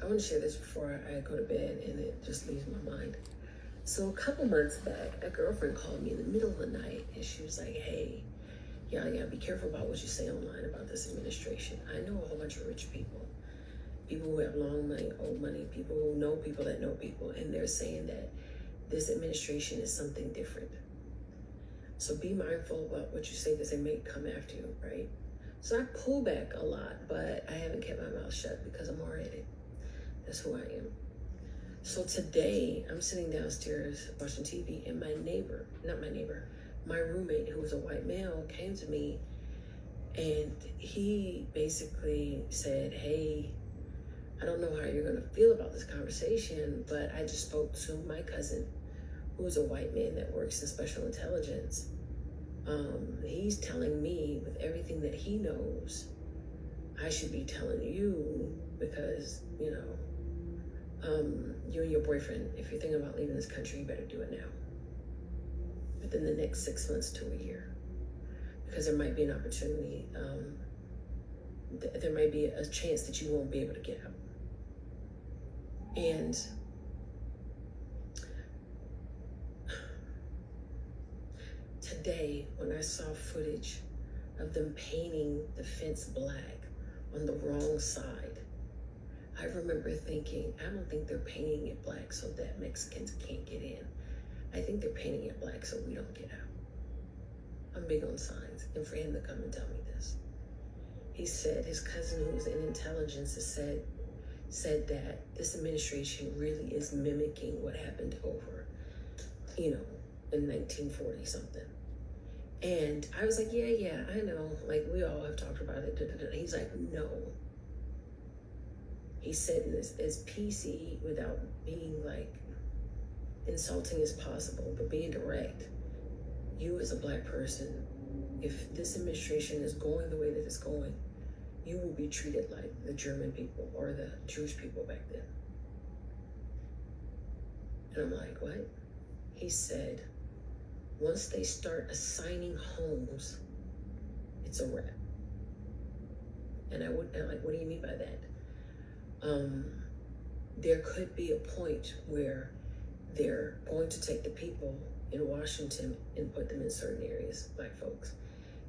I want to share this before I go to bed and it just leaves my mind. So a couple months back, a girlfriend called me in the middle of the night and she was like, hey, yeah, be careful about what you say online about this administration. I know a whole bunch of rich people, people who have long money, old money, people who know people that know people, and they're saying that this administration is something different. So be mindful about what you say because they may come after you, right? So I pull back a lot, but I haven't kept my mouth shut because I'm hard-headed. That's who I am. So today, I'm sitting downstairs watching TV, and my roommate, who was a white male, came to me, and he basically said, hey, I don't know how you're gonna feel about this conversation, but I just spoke to my cousin, who is a white man that works in special intelligence. He's telling me with everything that he knows, I should be telling you because, you and your boyfriend, if you're thinking about leaving this country, you better do it now. Within the next 6 months to a year. Because there might be an opportunity, there might be a chance that you won't be able to get out. And today, when I saw footage of them painting the fence black on the wrong side, I remember thinking, I don't think they're painting it black so that Mexicans can't get in. I think they're painting it black so we don't get out. I'm big on signs, and for him to come and tell me this. He said his cousin, who's in intelligence, has said that this administration really is mimicking what happened over, in 1940 something. And I was like, yeah, I know. Like, we all have talked about it. He's like, no. He said this as PC without being like insulting as possible, but being direct. You as a black person, if this administration is going the way that it's going, you will be treated like the German people or the Jewish people back then. And I'm like, what? He said, once they start assigning homes, it's a wrap. And I'm like, what do you mean by that? There could be a point where they're going to take the people in Washington and put them in certain areas, black folks.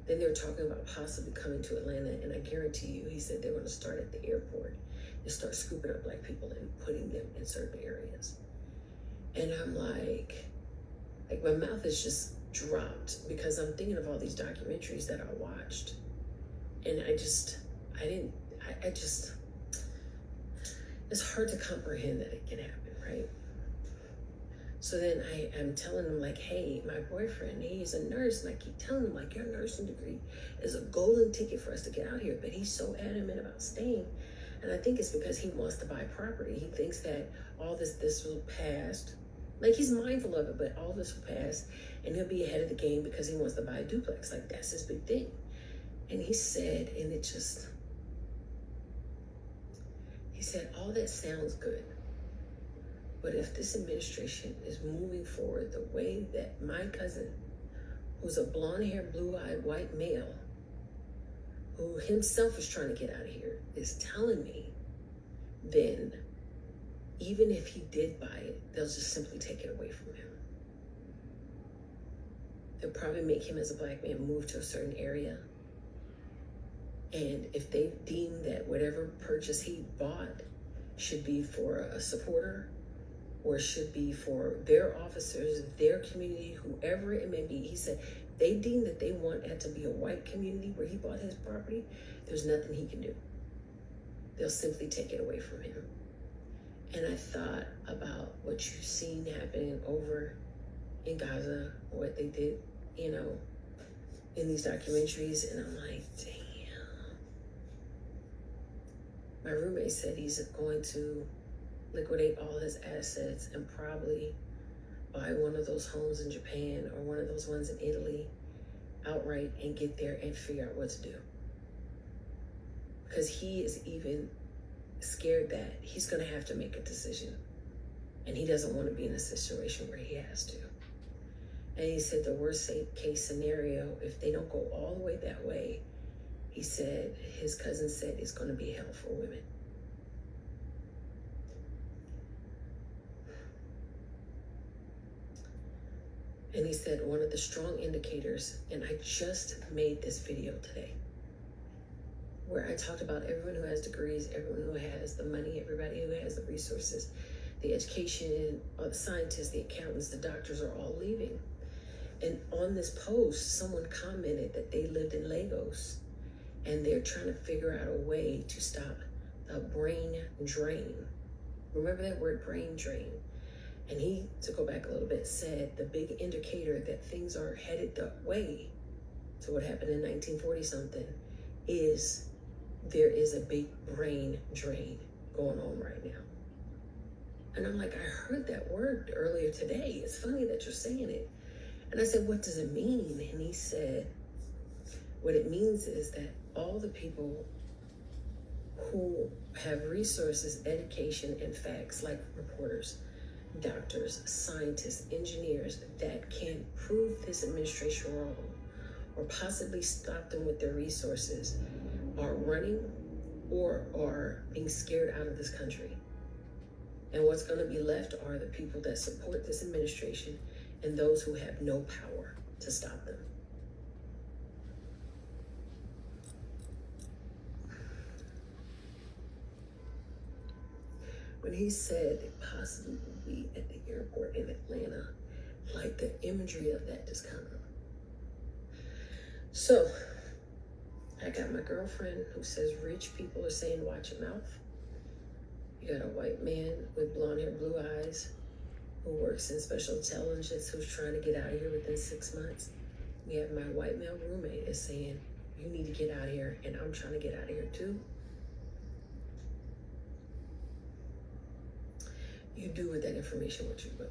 Then they're talking about possibly coming to Atlanta, and I guarantee you, he said they're going to start at the airport and start scooping up black people and putting them in certain areas. And I'm like my mouth is just dropped because I'm thinking of all these documentaries that I watched. And it's hard to comprehend that it can happen, right? So then I'm telling him like, hey, my boyfriend, he's a nurse. And I keep telling him like, your nursing degree is a golden ticket for us to get out here. But he's so adamant about staying. And I think it's because he wants to buy property. He thinks that all this will pass. Like, he's mindful of it, but all this will pass and he'll be ahead of the game because he wants to buy a duplex. Like, that's his big thing. And he said, he said, all that sounds good. But if this administration is moving forward the way that my cousin, who's a blonde-haired, blue-eyed white male, who himself is trying to get out of here, is telling me, then even if he did buy it, they'll just simply take it away from him. They'll probably make him as a black man move to a certain area. And if they deem that whatever purchase he bought should be for a supporter or should be for their officers, their community, whoever it may be, he said, they deem that they want it to be a white community where he bought his property, there's nothing he can do. They'll simply take it away from him. And I thought about what you've seen happening over in Gaza, what they did, in these documentaries, and I'm like, damn. My roommate said he's going to liquidate all his assets and probably buy one of those homes in Japan or one of those ones in Italy outright and get there and figure out what to do. Because he is even scared that he's going to have to make a decision. And he doesn't want to be in a situation where he has to. And he said the worst case scenario, if they don't go all the way that way, he said, his cousin said it's going to be hell for women. And he said one of the strong indicators, and I just made this video today, where I talked about everyone who has degrees, everyone who has the money, everybody who has the resources, the education, all the scientists, the accountants, the doctors are all leaving. And on this post, someone commented that they lived in Lagos and they're trying to figure out a way to stop the brain drain. Remember that word, brain drain? And he, to go back a little bit, said the big indicator that things are headed that way, to what happened in 1940 something, is there is a big brain drain going on right now. And I'm like, I heard that word earlier today. It's funny that you're saying it. And I said, what does it mean? And he said, what it means is that all the people who have resources, education, and facts, like reporters, doctors, scientists, engineers, that can prove this administration wrong or possibly stop them with their resources, are running or are being scared out of this country. And what's going to be left are the people that support this administration and those who have no power to stop them. When he said it possibly would be at the airport in Atlanta, like the imagery of that just kind of. So I got my girlfriend who says rich people are saying watch your mouth. You got a white man with blonde hair, blue eyes, who works in special intelligence, who's trying to get out of here within 6 months. We have my white male roommate is saying, you need to get out of here, and I'm trying to get out of here too. You do with that information what you will.